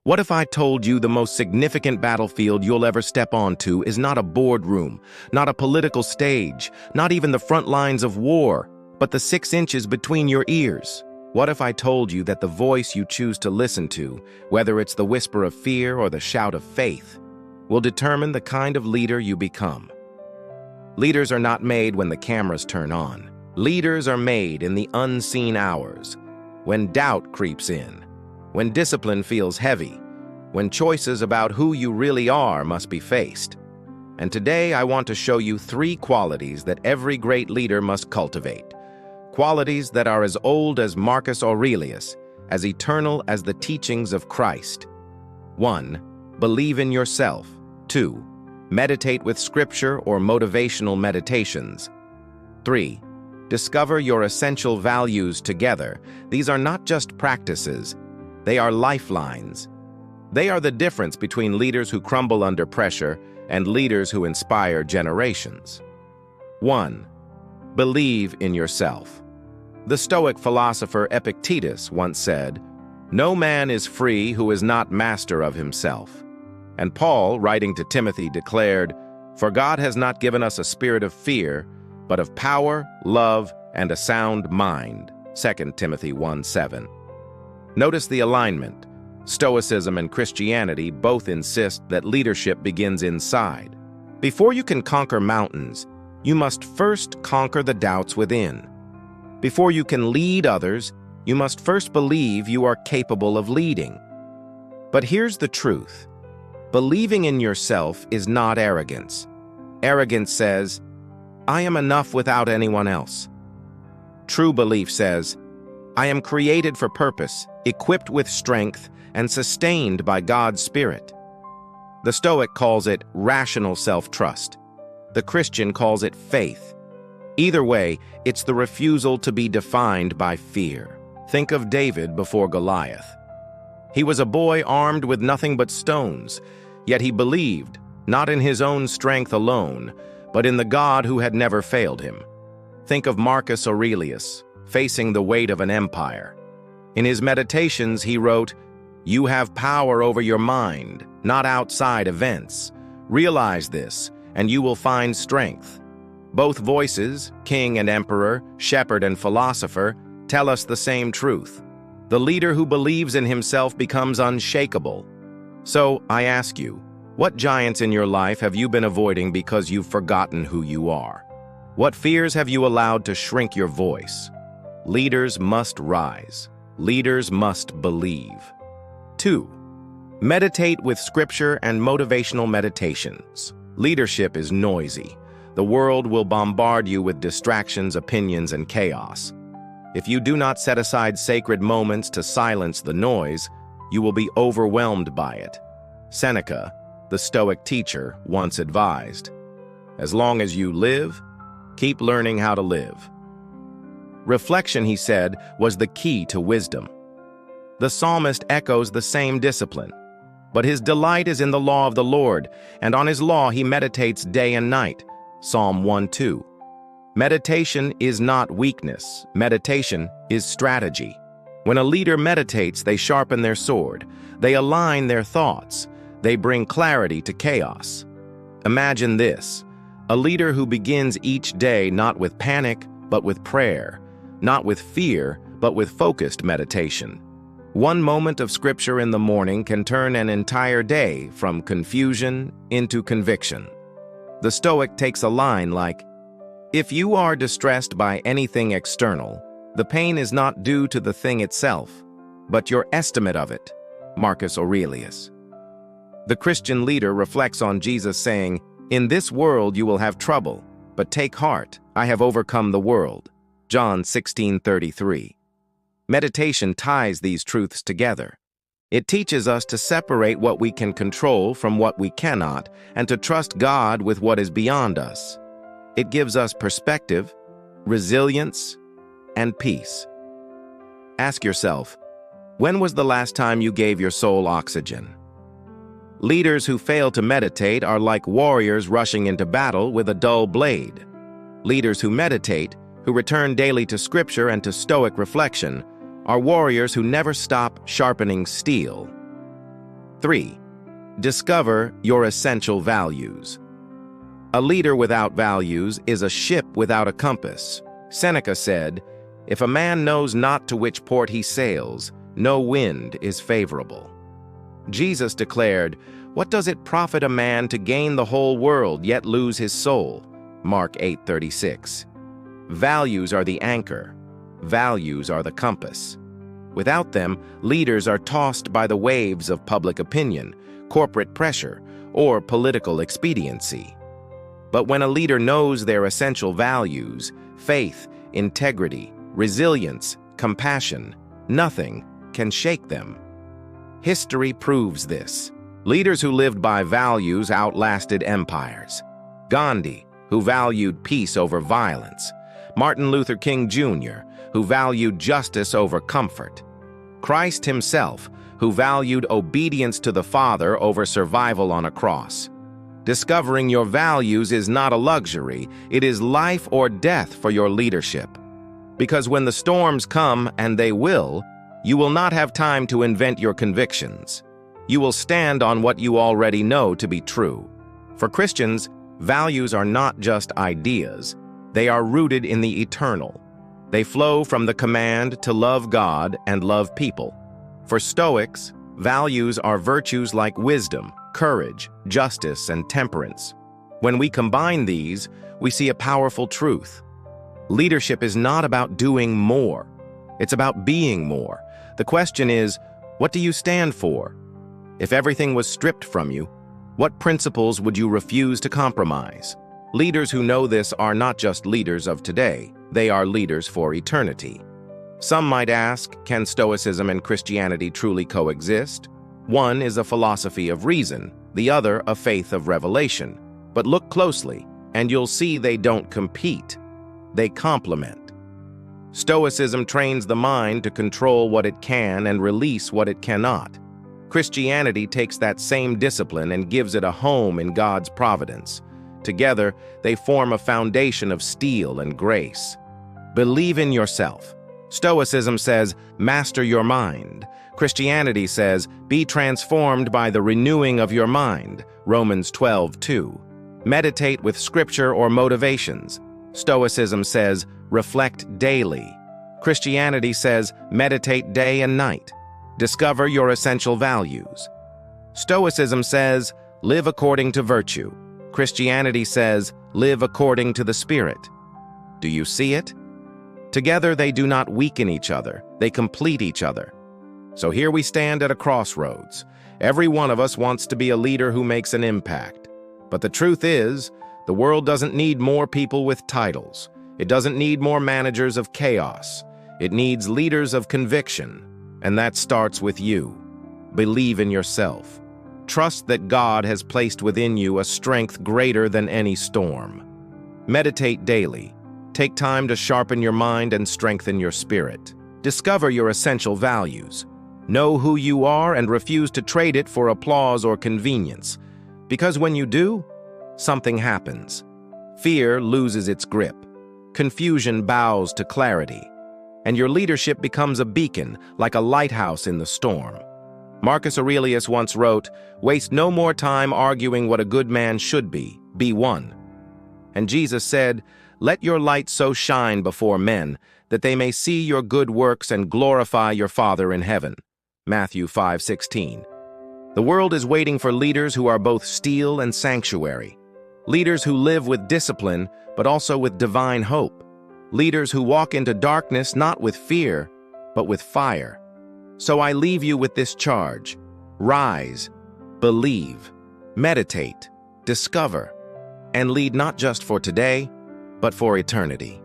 What if I told you the most significant battlefield you'll ever step onto is not a boardroom, not a political stage, not even the front lines of war, but the 6 inches between your ears? What if I told you that the voice you choose to listen to, whether it's the whisper of fear or the shout of faith, will determine the kind of leader you become? Leaders are not made when the cameras turn on. Leaders are made in the unseen hours, when doubt creeps in, when discipline feels heavy, when choices about who you really are must be faced. And today I want to show you 3 qualities that every great leader must cultivate. Qualities that are as old as Marcus Aurelius, as eternal as the teachings of Christ. 1. Believe in yourself. 2. Meditate with scripture or motivational meditations. 3. Discover your essential values together. These are not just practices, they are lifelines. They are the difference between leaders who crumble under pressure and leaders who inspire generations. 1. Believe in yourself. The Stoic philosopher Epictetus once said, "No man is free who is not master of himself." And Paul, writing to Timothy, declared, "For God has not given us a spirit of fear, but of power, love, and a sound mind." 2 Timothy 1:7. Notice the alignment. Stoicism and Christianity both insist that leadership begins inside. Before you can conquer mountains, you must first conquer the doubts within. Before you can lead others, you must first believe you are capable of leading. But here's the truth. Believing in yourself is not arrogance. Arrogance says, "I am enough without anyone else." True belief says, "I am created for purpose, equipped with strength, and sustained by God's Spirit." The Stoic calls it rational self-trust. The Christian calls it faith. Either way, it's the refusal to be defined by fear. Think of David before Goliath. He was a boy armed with nothing but stones, yet he believed, not in his own strength alone, but in the God who had never failed him. Think of Marcus Aurelius, facing the weight of an empire. In his meditations, he wrote, "You have power over your mind, not outside events. Realize this, and you will find strength." Both voices, king and emperor, shepherd and philosopher, tell us the same truth. The leader who believes in himself becomes unshakable. So, I ask you, what giants in your life have you been avoiding because you've forgotten who you are? What fears have you allowed to shrink your voice? Leaders must rise. Leaders must believe. 2. Meditate with scripture and motivational meditations. Leadership is noisy. The world will bombard you with distractions, opinions, and chaos. If you do not set aside sacred moments to silence the noise, you will be overwhelmed by it. Seneca, the Stoic teacher, once advised, "As long as you live, keep learning how to live." Reflection, he said, was the key to wisdom. The psalmist echoes the same discipline. But his delight is in the law of the Lord, and on his law he meditates day and night. Psalm 1:2. Meditation is not weakness. Meditation is strategy. When a leader meditates, they sharpen their sword. They align their thoughts. They bring clarity to chaos. Imagine this: a leader who begins each day not with panic, but with prayer, not with fear, but with focused meditation. One moment of scripture in the morning can turn an entire day from confusion into conviction. The Stoic takes a line like, "If you are distressed by anything external, the pain is not due to the thing itself, but your estimate of it." Marcus Aurelius. The Christian leader reflects on Jesus saying, "In this world you will have trouble, but take heart, I have overcome the world." John 16:33. Meditation ties these truths together. It teaches us to separate what we can control from what we cannot, and to trust God with what is beyond us. It gives us perspective, resilience, and peace. Ask yourself, when was the last time you gave your soul oxygen? Leaders who fail to meditate are like warriors rushing into battle with a dull blade. Leaders who meditate, who return daily to scripture and to Stoic reflection, are warriors who never stop sharpening steel. 3. Discover your essential values. A leader without values is a ship without a compass. Seneca said, "If a man knows not to which port he sails, no wind is favorable." Jesus declared, "What does it profit a man to gain the whole world yet lose his soul?" Mark 8:36. Values are the anchor. Values are the compass. Without them, leaders are tossed by the waves of public opinion, corporate pressure, or political expediency. But when a leader knows their essential values, faith, integrity, resilience, compassion, nothing can shake them. History proves this. Leaders who lived by values outlasted empires. Gandhi, who valued peace over violence. Martin Luther King Jr., who valued justice over comfort. Christ himself, who valued obedience to the Father over survival on a cross. Discovering your values is not a luxury, it is life or death for your leadership. Because when the storms come, and they will, you will not have time to invent your convictions. You will stand on what you already know to be true. For Christians, values are not just ideas. They are rooted in the eternal. They flow from the command to love God and love people. For Stoics, values are virtues like wisdom, courage, justice, and temperance. When we combine these, we see a powerful truth. Leadership is not about doing more. It's about being more. The question is, what do you stand for? If everything was stripped from you, what principles would you refuse to compromise? Leaders who know this are not just leaders of today, they are leaders for eternity. Some might ask, can Stoicism and Christianity truly coexist? One is a philosophy of reason, the other a faith of revelation. But look closely, and you'll see they don't compete. They complement. Stoicism trains the mind to control what it can and release what it cannot. Christianity takes that same discipline and gives it a home in God's providence. Together, they form a foundation of steel and grace. Believe in yourself. Stoicism says, master your mind. Christianity says, be transformed by the renewing of your mind. Romans 12:2. Meditate with scripture or motivations. Stoicism says, reflect daily. Christianity says, meditate day and night. Discover your essential values. Stoicism says, live according to virtue. Christianity says, live according to the Spirit. Do you see it? Together they do not weaken each other, they complete each other. So here we stand at a crossroads. Every one of us wants to be a leader who makes an impact. But the truth is, the world doesn't need more people with titles. It doesn't need more managers of chaos. It needs leaders of conviction. And that starts with you. Believe in yourself. Trust that God has placed within you a strength greater than any storm. Meditate daily. Take time to sharpen your mind and strengthen your spirit. Discover your essential values. Know who you are and refuse to trade it for applause or convenience. Because when you do, something happens. Fear loses its grip. Confusion bows to clarity. And your leadership becomes a beacon, like a lighthouse in the storm. Marcus Aurelius once wrote, waste no more time arguing what a good man should be one. And Jesus said, let your light so shine before men that they may see your good works and glorify your Father in heaven. Matthew 5:16. The world is waiting for leaders who are both steel and sanctuary. Leaders who live with discipline, but also with divine hope. Leaders who walk into darkness not with fear, but with fire. So I leave you with this charge. Rise, believe, meditate, discover, and lead not just for today, but for eternity.